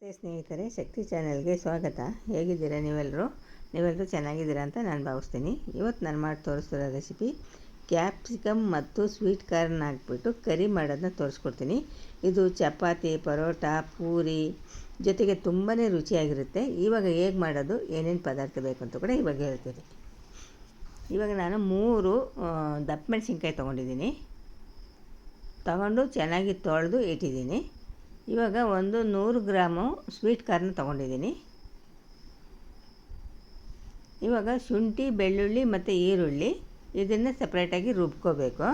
ನಮಸ್ತೆ ಸ್ನೇಹಿತರೆ, ಶಕ್ತಿ ಚಾನೆಲ್ಗೆ ಸ್ವಾಗತ. ಹೇಗಿದ್ದೀರಾ ನೀವೆಲ್ಲರೂ ಚೆನ್ನಾಗಿದ್ದೀರಾ ಅಂತ ನಾನು ಭಾವಿಸ್ತೀನಿ. ಇವತ್ತು ನಾನು ಮಾಡಿ ತೋರಿಸ್ತಿರೋ ರೆಸಿಪಿ ಕ್ಯಾಪ್ಸಿಕಮ್ ಮತ್ತು ಸ್ವೀಟ್ ಕಾರ್ನ್ ಹಾಕ್ಬಿಟ್ಟು ಕರಿ ಮಾಡೋದನ್ನ ತೋರಿಸ್ಕೊಡ್ತೀನಿ. ಇದು ಚಪಾತಿ, ಪರೋಟ, ಪೂರಿ ಜೊತೆಗೆ ತುಂಬಾ ರುಚಿಯಾಗಿರುತ್ತೆ. ಇವಾಗ ಹೇಗೆ ಮಾಡೋದು, ಏನೇನು ಪದಾರ್ಥ ಬೇಕು ಅಂತ ಕೂಡ ಇವಾಗ ಹೇಳ್ತೀನಿ. ಇವಾಗ ನಾನು 3 ದಪ್ಪ ಮೆಣಸಿನ್ಕಾಯಿ ತೊಗೊಂಡಿದ್ದೀನಿ. ತಗೊಂಡು ಚೆನ್ನಾಗಿ ತೊಳೆದು ಇಟ್ಟಿದ್ದೀನಿ. ಇವಾಗ ಒಂದು 100 ಗ್ರಾಮು ಸ್ವೀಟ್ ಕಾರ್ನ್ ತೊಗೊಂಡಿದ್ದೀನಿ. ಇವಾಗ ಶುಂಠಿ, ಬೆಳ್ಳುಳ್ಳಿ ಮತ್ತು ಈರುಳ್ಳಿ ಇದನ್ನು ಸಪ್ರೇಟಾಗಿ ರುಬ್ಕೋಬೇಕು.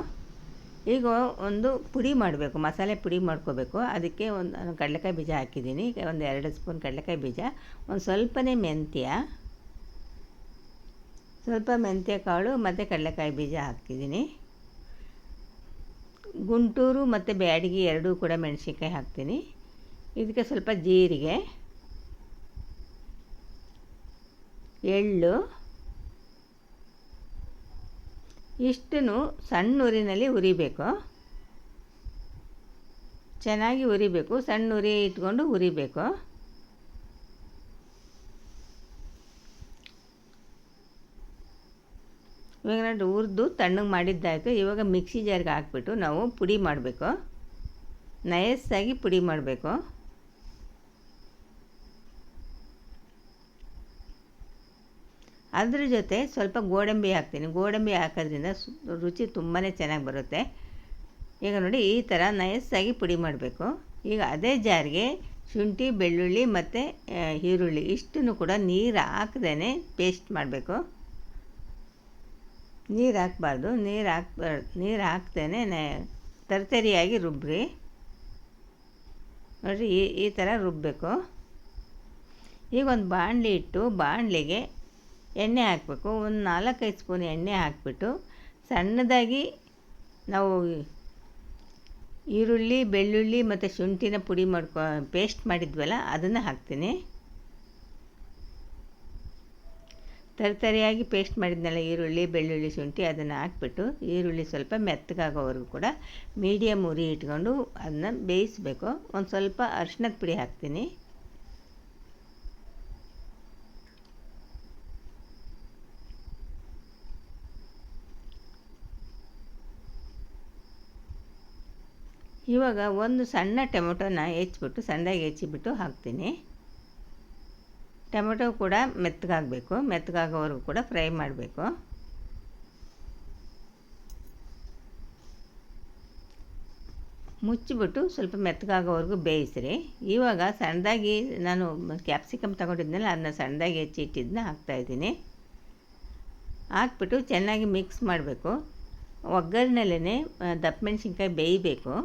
ಈಗ ಒಂದು ಪುಡಿ ಮಾಡಬೇಕು, ಮಸಾಲೆ ಪುಡಿ ಮಾಡ್ಕೋಬೇಕು. ಅದಕ್ಕೆ ನಾನು ಕಡಲೆಕಾಯಿ ಬೀಜ ಹಾಕಿದ್ದೀನಿ. ಒಂದು 2 ಸ್ಪೂನ್ ಕಡಲೆಕಾಯಿ ಬೀಜ, ಒಂದು ಸ್ವಲ್ಪನೇ ಸ್ವಲ್ಪ ಮೆಂತ್ಯ ಕಾಳು ಮತ್ತು ಕಡಲೆಕಾಯಿ ಬೀಜ ಹಾಕಿದ್ದೀನಿ. ಗುಂಟೂರು ಮತ್ತು ಬ್ಯಾಡಗಿ ಎರಡೂ ಕೂಡ ಮೆಣಸಿನ್ಕಾಯಿ ಹಾಕ್ತೀನಿ. ಇದಕ್ಕೆ ಸ್ವಲ್ಪ ಜೀರಿಗೆ, ಎಳ್ಳು ಇಷ್ಟನ್ನು ಸಣ್ಣ ಉರಿನಲ್ಲಿ ಹುರಿಬೇಕು. ಚೆನ್ನಾಗಿ ಹುರಿಬೇಕು, ಸಣ್ಣ ಉರಿ ಇಟ್ಕೊಂಡು ಹುರಿಬೇಕು. ಇವಾಗ ನಾನು ಹುರಿದು ತಣ್ಣಗೆ ಮಾಡಿದ್ದಾಯಿತು. ಇವಾಗ ಮಿಕ್ಸಿ ಜಾರ್ಗೆ ಹಾಕ್ಬಿಟ್ಟು ನಾವು ಪುಡಿ ಮಾಡಬೇಕು. ನಯಸ್ಸಾಗಿ ಪುಡಿ ಮಾಡಬೇಕು. ಅದ್ರ ಜೊತೆ ಸ್ವಲ್ಪ ಗೋಡಂಬಿ ಹಾಕ್ತೀನಿ. ಗೋಡಂಬಿ ಹಾಕೋದ್ರಿಂದ ರುಚಿ ತುಂಬಾ ಚೆನ್ನಾಗಿ ಬರುತ್ತೆ. ಈಗ ನೋಡಿ, ಈ ಥರ ನಯಸ್ಸಾಗಿ ಪುಡಿ ಮಾಡಬೇಕು. ಈಗ ಅದೇ ಜಾರ್ಗೆ ಶುಂಠಿ, ಬೆಳ್ಳುಳ್ಳಿ ಮತ್ತು ಈರುಳ್ಳಿ ಇಷ್ಟನ್ನು ಕೂಡ ನೀರು ಹಾಕ್ದೇ ಪೇಸ್ಟ್ ಮಾಡಬೇಕು. ನೀರು ಹಾಕಬಾರ್ದು. ನೀರು ಹಾಕ್ದೇ ತರ್ತರಿಯಾಗಿ ರುಬ್ಬ್ರಿ. ನೋಡಿರಿ, ಈ ಥರ ರುಬ್ಬಬೇಕು. ಈಗ ಒಂದು ಬಾಣಲಿ ಇಟ್ಟು ಬಾಣಲಿಗೆ ಎಣ್ಣೆ ಹಾಕಬೇಕು. ಒಂದು 4-5 ಸ್ಪೂನ್ ಎಣ್ಣೆ ಹಾಕಿಬಿಟ್ಟು ಸಣ್ಣದಾಗಿ ನಾವು ಈರುಳ್ಳಿ, ಬೆಳ್ಳುಳ್ಳಿ ಮತ್ತು ಶುಂಠಿನ ಪುಡಿ ಪೇಸ್ಟ್ ಮಾಡಿದ್ವಲ್ಲ ಅದನ್ನು ಹಾಕ್ತೀನಿ. ತರಿಯಾಗಿ ಪೇಸ್ಟ್ ಮಾಡಿದ್ನಲ್ಲ ಈರುಳ್ಳಿ, ಬೆಳ್ಳುಳ್ಳಿ, ಶುಂಠಿ ಅದನ್ನು ಹಾಕ್ಬಿಟ್ಟು ಈರುಳ್ಳಿ ಸ್ವಲ್ಪ ಮೆತ್ತಗಾಗೋವರೆಗೂ ಕೂಡ ಮೀಡಿಯಮ್ ಉರಿ ಇಟ್ಕೊಂಡು ಅದನ್ನ ಬೇಯಿಸಬೇಕು. ಒಂದು ಸ್ವಲ್ಪ ಅರಿಶಿಣದ ಪುಡಿ ಹಾಕ್ತೀನಿ. ಇವಾಗ ಒಂದು ಸಣ್ಣ ಟೊಮೆಟೊನ ಸಣ್ಣದಾಗಿ ಹೆಚ್ಚಿಬಿಟ್ಟು ಹಾಕ್ತೀನಿ. ಟೊಮೆಟೊ ಕೂಡ ಮೆತ್ತಗಾಗಬೇಕು. ಮೆತ್ತಗಾಗೋವರೆಗೂ ಕೂಡ ಫ್ರೈ ಮಾಡಬೇಕು. ಮುಚ್ಚಿಬಿಟ್ಟು ಸ್ವಲ್ಪ ಮೆತ್ತಗಾಗೋವರೆಗೂ ಬೇಯಿಸ್ರಿ. ಇವಾಗ ಸಣ್ಣದಾಗಿ ನಾನು ಕ್ಯಾಪ್ಸಿಕಮ್ ತಗೊಂಡಿದ್ನಲ್ಲ ಅದನ್ನ ಸಣ್ಣದಾಗಿ ಹೆಚ್ಚಿಟ್ಟಿದ್ದನ್ನ ಹಾಕ್ತಾಯಿದ್ದೀನಿ. ಹಾಕ್ಬಿಟ್ಟು ಚೆನ್ನಾಗಿ ಮಿಕ್ಸ್ ಮಾಡಬೇಕು. ಒಗ್ಗರಣೆಲೇ ದಪ್ಪ ಮೆಣಸಿನ್ಕಾಯಿ ಬೇಯಬೇಕು.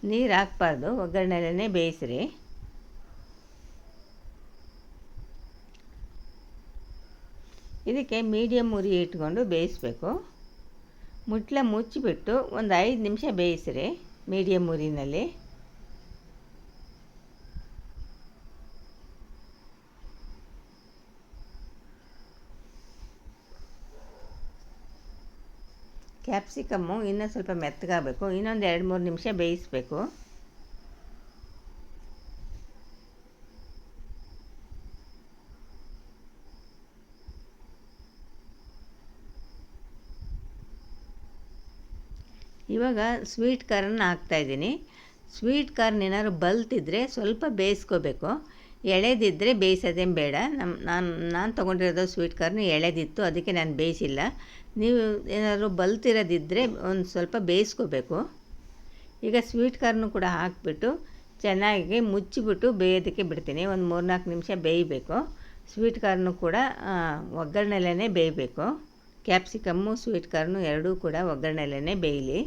ನೀರು ಹಾಕ್ಬಾರ್ದು, ಒಗ್ಗರಣೆಲೇ ಬೇಯಿಸ್ರಿ. ಇದಕ್ಕೆ ಮೀಡಿಯಮ್ ಉರಿ ಇಟ್ಕೊಂಡು ಬೇಯಿಸಬೇಕು. ಮುಚ್ಚಿಬಿಟ್ಟು ಒಂದು 5 ನಿಮಿಷ ಬೇಯಿಸ್ರಿ ಮೀಡಿಯಮ್ ಉರಿನಲ್ಲಿ. ಕ್ಯಾಪ್ಸಿಕಮ್ಮು ಇನ್ನೂ ಸ್ವಲ್ಪ ಮೆತ್ತಗಾಗಬೇಕು. ಇನ್ನೊಂದು 2-3 ನಿಮಿಷ ಬೇಯಿಸಬೇಕು. ಇವಾಗ ಸ್ವೀಟ್ ಕಾರ್ನ್ ಹಾಕ್ತಾಯಿದ್ದೀನಿ. ಸ್ವೀಟ್ ಕಾರ್ನ್ ಏನಾದ್ರು ಬಲ್ತಿದ್ರೆ ಸ್ವಲ್ಪ ಬೇಯಿಸ್ಕೋಬೇಕು. ಎಳೆದಿದ್ದರೆ ಬೇಯಿಸೋದೇನು ಬೇಡ. ನಾನು ತೊಗೊಂಡಿರೋದು ಸ್ವೀಟ್ ಕಾರ್ನ್ ಎಳೆದಿತ್ತು, ಅದಕ್ಕೆ ನಾನು ಬೇಯಿಸಿಲ್ಲ. ನೀವು ಏನಾದರೂ ಬಲ್ತಿರೋದಿದ್ದರೆ ಒಂದು ಸ್ವಲ್ಪ ಬೇಯಿಸ್ಕೋಬೇಕು. ಈಗ ಸ್ವೀಟ್ ಕಾರ್ನು ಕೂಡ ಹಾಕಿಬಿಟ್ಟು ಚೆನ್ನಾಗಿ ಮುಚ್ಚಿಬಿಟ್ಟು ಬೇಯೋದಕ್ಕೆ ಬಿಡ್ತೀನಿ. ಒಂದು 3-4 ನಿಮಿಷ ಬೇಯಬೇಕು. ಸ್ವೀಟ್ ಕಾರ್ನು ಕೂಡ ಒಗ್ಗರಣೆಲೇ ಬೇಯಬೇಕು. ಕ್ಯಾಪ್ಸಿಕಮ್ಮು, ಸ್ವೀಟ್ ಕಾರ್ನು ಎರಡೂ ಕೂಡ ಒಗ್ಗರಣೆಲೇ ಬೇಯಲಿ.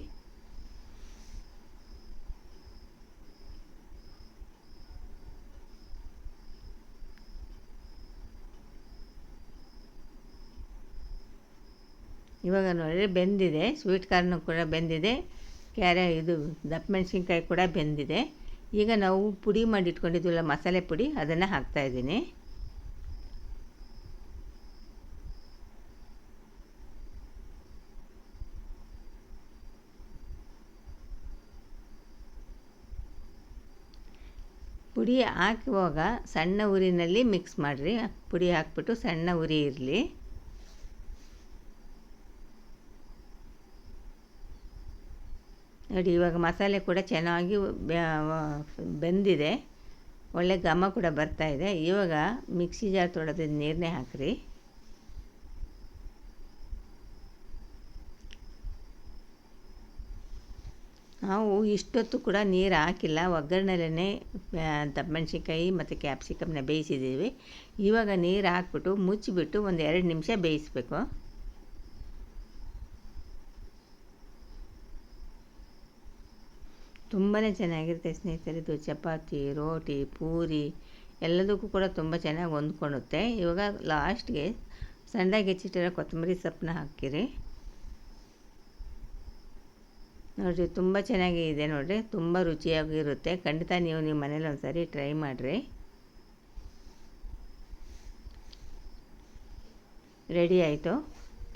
ಇವಾಗ ನೋಡಿ ಬೆಂದಿದೆ. ಸ್ವೀಟ್ ಕಾರ್ನು ಕೂಡ ಬೆಂದಿದೆ. ಇದು ದಪ್ಪ ಮೆಣಸಿನ್ಕಾಯಿ ಕೂಡ ಬೆಂದಿದೆ. ಈಗ ನಾವು ಪುಡಿ ಮಾಡಿ ಇಟ್ಕೊಂಡಿದ್ವಲ್ಲ ಮಸಾಲೆ ಪುಡಿ, ಅದನ್ನು ಹಾಕ್ತಾಯಿದ್ದೀನಿ. ಪುಡಿ ಹಾಕುವಾಗ ಸಣ್ಣ ಉರಿನಲ್ಲಿ ಮಿಕ್ಸ್ ಮಾಡಿರಿ. ಪುಡಿ ಹಾಕ್ಬಿಟ್ಟು ಸಣ್ಣ ಉರಿ ಇರಲಿ. ನೋಡಿ, ಇವಾಗ ಮಸಾಲೆ ಕೂಡ ಚೆನ್ನಾಗಿ ಬೆಂದಿದೆ, ಒಳ್ಳೆ ಘಮ ಕೂಡ ಬರ್ತಾಯಿದೆ. ಇವಾಗ ಮಿಕ್ಸಿ ಜಾರ್ ತೊಳೆದ ನೀರನ್ನೇ ಹಾಕಿರಿ. ನಾವು ಇಷ್ಟೊತ್ತು ಕೂಡ ನೀರು ಹಾಕಿಲ್ಲ, ಒಗ್ಗರಣೆಲೇ ದಪ್ಪಮೆಣ್ಸಿನ್ಕಾಯಿ ಮತ್ತು ಕ್ಯಾಪ್ಸಿಕಮ್ನ ಬೇಯಿಸಿದ್ದೀವಿ. ಇವಾಗ ನೀರು ಹಾಕ್ಬಿಟ್ಟು ಮುಚ್ಚಿಬಿಟ್ಟು ಒಂದು 2 ನಿಮಿಷ ಬೇಯಿಸಬೇಕು. ತುಂಬಾ ಚೆನ್ನಾಗಿರುತ್ತೆ ಸ್ನೇಹಿತರೆ. ಇದು ಚಪಾತಿ, ರೋಟಿ, ಪೂರಿ ಎಲ್ಲದಕ್ಕೂ ಕೂಡ ತುಂಬ ಚೆನ್ನಾಗಿ ಹೊಂದ್ಕೊಳ್ಳುತ್ತೆ. ಇವಾಗ ಲಾಸ್ಟ್ಗೆ ಸಣ್ಣದಾಗಿ ಹೆಚ್ಚಿಟ್ಟಿರೋ ಕೊತ್ತಂಬರಿ ಸೊಪ್ಪನ್ನ ಹಾಕಿರಿ. ನೋಡಿರಿ, ತುಂಬ ಚೆನ್ನಾಗಿದೆ ನೋಡಿರಿ, ತುಂಬ ರುಚಿಯಾಗಿರುತ್ತೆ. ಖಂಡಿತ ನೀವು ನಿಮ್ಮ ಮನೇಲಿ ಒಂದು ಸಾರಿ ಟ್ರೈ ಮಾಡಿರಿ. ರೆಡಿ ಆಯಿತು,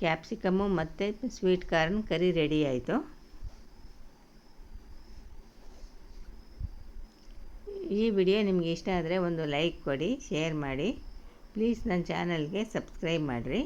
ಕ್ಯಾಪ್ಸಿಕಮ್ಮು ಮತ್ತು ಸ್ವೀಟ್ ಕಾರ್ನ್ ಕರಿ ರೆಡಿ ಆಯಿತು. ಈ ವಿಡಿಯೋ ನಿಮಗೆ ಇಷ್ಟ ಆದರೆ ಒಂದು ಲೈಕ್ ಕೊಡಿ, ಶೇರ್ ಮಾಡಿ. ಪ್ಲೀಸ್ ನನ್ನ ಚಾನಲ್ಗೆ ಸಬ್ಸ್ಕ್ರೈಬ್ ಮಾಡಿರಿ.